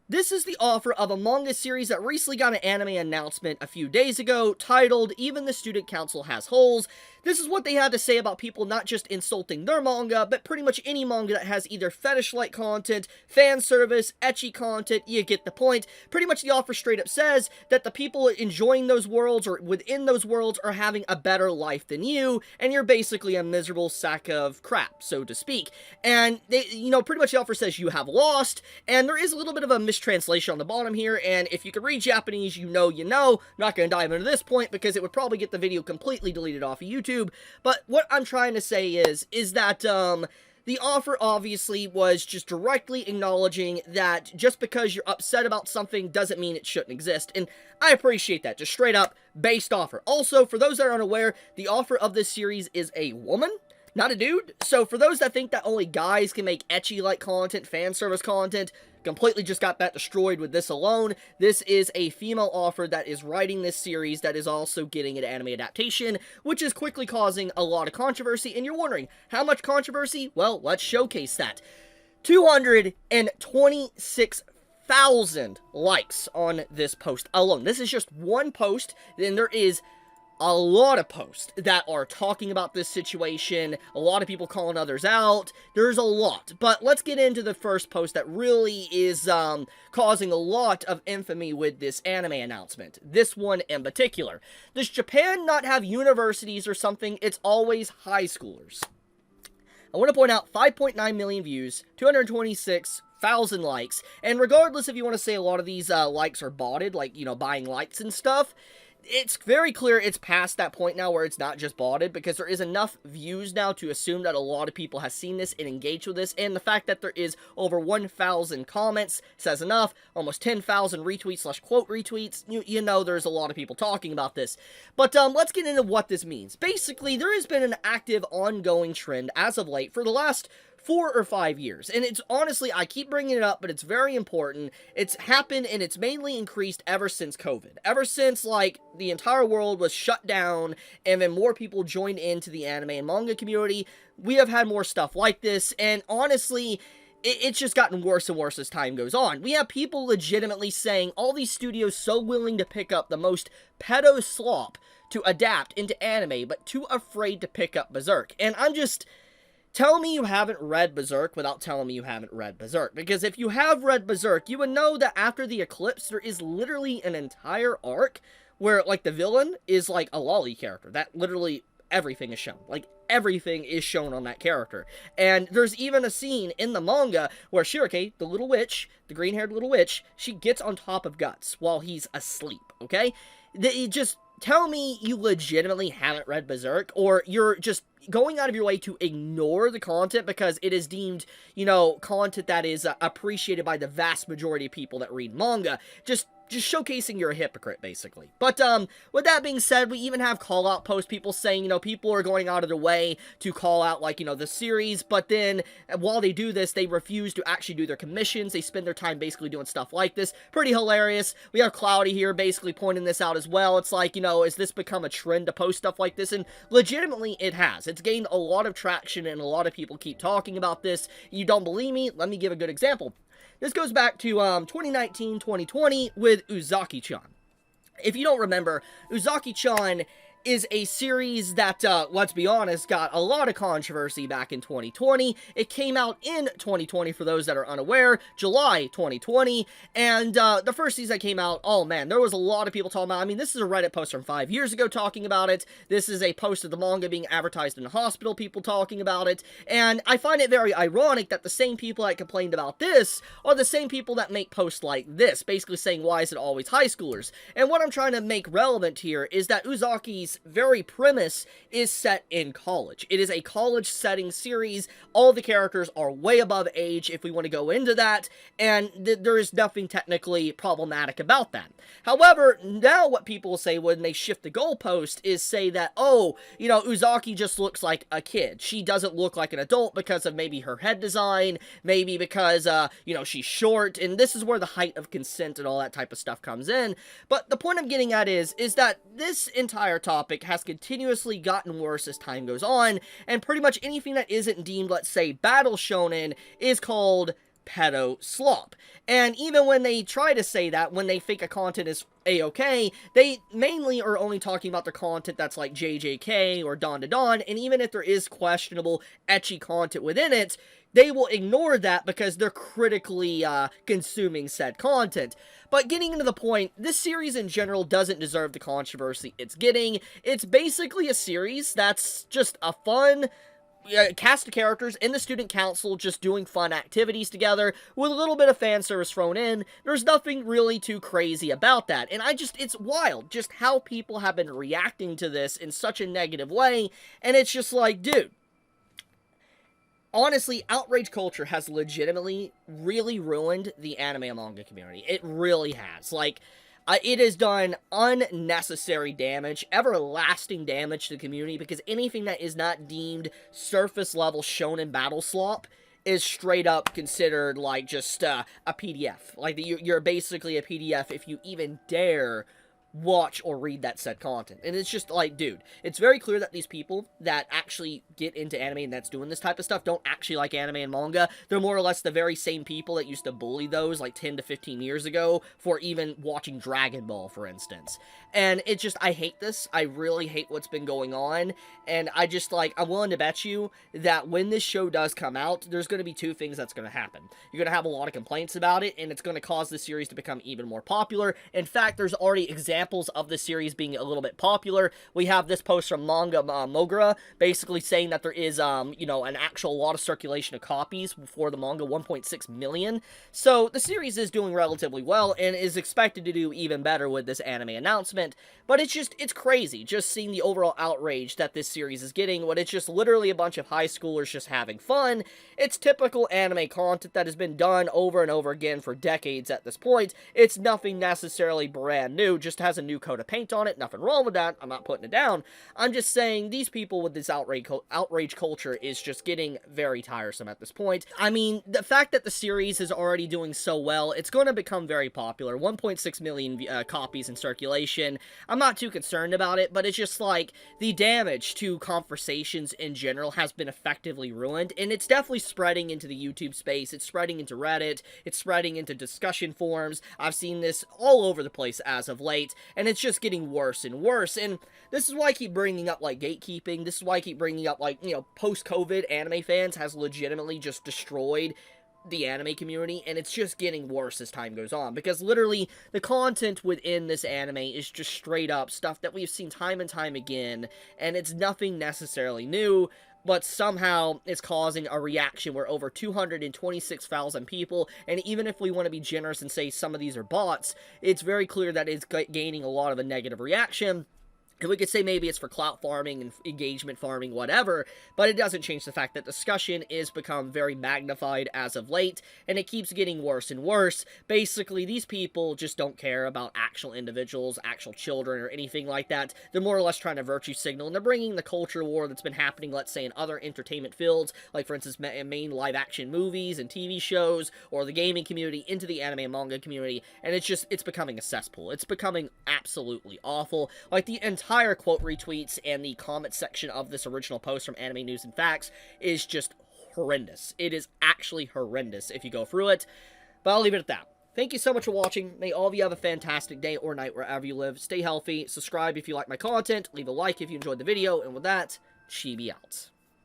This is the offer of a manga series that recently got an anime announcement a few days ago, titled Even the Student Council Has Holes. This is what they had to say about people not just insulting their manga, but pretty much any manga that has either fetish-like content, fan service, ecchi content, you get the point. Pretty much the offer straight up says that the people enjoying those worlds, or within those worlds, are having a better life than you, and you're basically a miserable sack of crap, so to speak. And they, pretty much the offer says you have lost, and there is a little bit of a mistranslation on the bottom here, and if you can read Japanese, you know. I'm not going to dive into this point because it would probably get the video completely deleted off of YouTube. But what I'm trying to say is that, the offer obviously was just directly acknowledging that just because you're upset about something doesn't mean it shouldn't exist, and I appreciate that. Just straight up, based offer. Also, for those that are unaware, the offer of this series is a woman, not a dude. So for those that think that only guys can make ecchi-like content, fan service content, completely just got that destroyed with this alone. This is a female author that is writing this series that is also getting an anime adaptation, which is quickly causing a lot of controversy. And you're wondering, how much controversy? Well, let's showcase that. 226,000 likes on this post alone. This is just one post, then there is a lot of posts that are talking about this situation, a lot of people calling others out. There's a lot, but let's get into the first post that really is causing a lot of infamy with this anime announcement. This one in particular. Does Japan not have universities or something? It's always high schoolers. I want to point out 5.9 million views, 226,000 likes, and regardless if you want to say a lot of these likes are botted, like, buying likes and stuff, it's very clear it's past that point now where it's not just botted, because there is enough views now to assume that a lot of people have seen this and engaged with this, and the fact that there is over 1,000 comments says enough, almost 10,000 retweets / quote retweets, there's a lot of people talking about this. But let's get into what this means. Basically, there has been an active, ongoing trend as of late for the last 4 or 5 years, and it's honestly, I keep bringing it up, but it's very important. It's happened, and it's mainly increased ever since COVID. Ever since, like, the entire world was shut down, and then more people joined into the anime and manga community, we have had more stuff like this, and honestly, it's just gotten worse and worse as time goes on. We have people legitimately saying, all these studios so willing to pick up the most pedo slop to adapt into anime, but too afraid to pick up Berserk, and I'm just... Tell me you haven't read Berserk without telling me you haven't read Berserk. Because if you have read Berserk, you would know that after the eclipse, there is literally an entire arc where, like, the villain is, like, a lolly character. That literally everything is shown. Like, everything is shown on that character. And there's even a scene in the manga where Shirake, the little witch, the green-haired little witch, she gets on top of Guts while he's asleep, okay? Just tell me you legitimately haven't read Berserk, or you're just going out of your way to ignore the content because it is deemed, content that is appreciated by the vast majority of people that read manga. Just showcasing you're a hypocrite, basically. But, with that being said, we even have call-out posts, people saying, people are going out of their way to call out, like, the series, but then, while they do this, they refuse to actually do their commissions. They spend their time basically doing stuff like this. Pretty hilarious. We have Cloudy here basically pointing this out as well. It's like, has this become a trend to post stuff like this? And legitimately, it has. It's gained a lot of traction, and a lot of people keep talking about this. You don't believe me? Let me give a good example. This goes back to 2019-2020 with Uzaki-chan. If you don't remember, Uzaki-chan is a series that, let's be honest, got a lot of controversy back in 2020. It came out in 2020, for those that are unaware, July 2020, and the first season that came out, oh man, there was a lot of people talking about it. I mean, this is a Reddit post from 5 years ago talking about it. This is a post of the manga being advertised in a hospital, people talking about it, and I find it very ironic that the same people that complained about this are the same people that make posts like this, basically saying, why is it always high schoolers? And what I'm trying to make relevant here is that Uzaki's very premise is set in college. It is a college setting series. All the characters are way above age, if we want to go into that, and there is nothing technically problematic about that. However, now what people say when they shift the goalpost is say that, oh, Uzaki just looks like a kid. She doesn't look like an adult because of maybe her head design, maybe because, she's short, and this is where the height of consent and all that type of stuff comes in. But the point I'm getting at is that this entire topic has continuously gotten worse as time goes on, and pretty much anything that isn't deemed, let's say, battle shonen is called pedo slop. And even when they try to say that, when they think a content is a-okay, they mainly are only talking about the content that's like JJK or Don to Don, and even if there is questionable ecchi content within it, they will ignore that because they're critically consuming said content. But getting into the point, this series in general doesn't deserve the controversy it's getting. It's basically a series that's just a fun cast of characters in the student council just doing fun activities together with a little bit of fan service thrown in. There's nothing really too crazy about that. And it's wild just how people have been reacting to this in such a negative way. And it's just like, dude, honestly, Outrage Culture has legitimately really ruined the anime and manga community. It really has. Like, it has done unnecessary damage, everlasting damage to the community, because anything that is not deemed surface-level shonen battle slop is straight up considered, like, just a PDF. Like, you're basically a PDF if you even dare watch or read that said content. And it's just like, dude, it's very clear that these people that actually get into anime and that's doing this type of stuff don't actually like anime and manga. They're more or less the very same people that used to bully those like 10 to 15 years ago for even watching Dragon Ball, for instance. And it just, I hate this. I really hate what's been going on. And I just, like, I'm willing to bet you that when this show does come out, there's going to be two things that's going to happen. You're going to have a lot of complaints about it, and it's going to cause the series to become even more popular. In fact, there's already examples of the series being a little bit popular. We have this post from Manga Mogra, basically saying that there is, you know, an actual lot of circulation of copies for the manga, 1.6 million. So the series is doing relatively well, and is expected to do even better with this anime announcement. But it's just, it's crazy just seeing the overall outrage that this series is getting, when it's just literally a bunch of high schoolers just having fun. It's typical anime content that has been done over and over again for decades at this point. It's nothing necessarily brand new, just has a new coat of paint on it. Nothing wrong with that. I'm not putting it down. I'm just saying these people with this outrage culture is just getting very tiresome at this point. I mean, the fact that the series is already doing so well, it's going to become very popular. 1.6 million copies in circulation. I'm not too concerned about it, but it's just like the damage to conversations in general has been effectively ruined, and it's definitely spreading into the YouTube space. It's spreading into Reddit. It's spreading into discussion forums. I've seen this all over the place as of late, and it's just getting worse and worse. And this is why I keep bringing up, like, gatekeeping. This is why I keep bringing up, like, you know, post-COVID anime fans has legitimately just destroyed the anime community, and it's just getting worse as time goes on, because literally the content within this anime is just straight up stuff that we've seen time and time again, and it's nothing necessarily new, but somehow it's causing a reaction where over 226,000 people, and even if we want to be generous and say some of these are bots, it's very clear that it's gaining a lot of a negative reaction. And we could say maybe it's for clout farming and engagement farming, whatever, but it doesn't change the fact that discussion is become very magnified as of late, and it keeps getting worse and worse. Basically, these people just don't care about actual individuals, actual children, or anything like that. They're more or less trying to virtue signal, and they're bringing the culture war that's been happening, let's say, in other entertainment fields, like, for instance, main live-action movies and TV shows, or the gaming community, into the anime and manga community, and it's becoming a cesspool. It's becoming absolutely awful. Like, the entire quote retweets and the comment section of this original post from Anime News and Facts is just horrendous. It is actually horrendous if you go through it, but I'll leave it at that. Thank you so much for watching. May all of you have a fantastic day or night wherever you live. Stay healthy, subscribe if you like my content, leave a like if you enjoyed the video, and with that, Chibi out.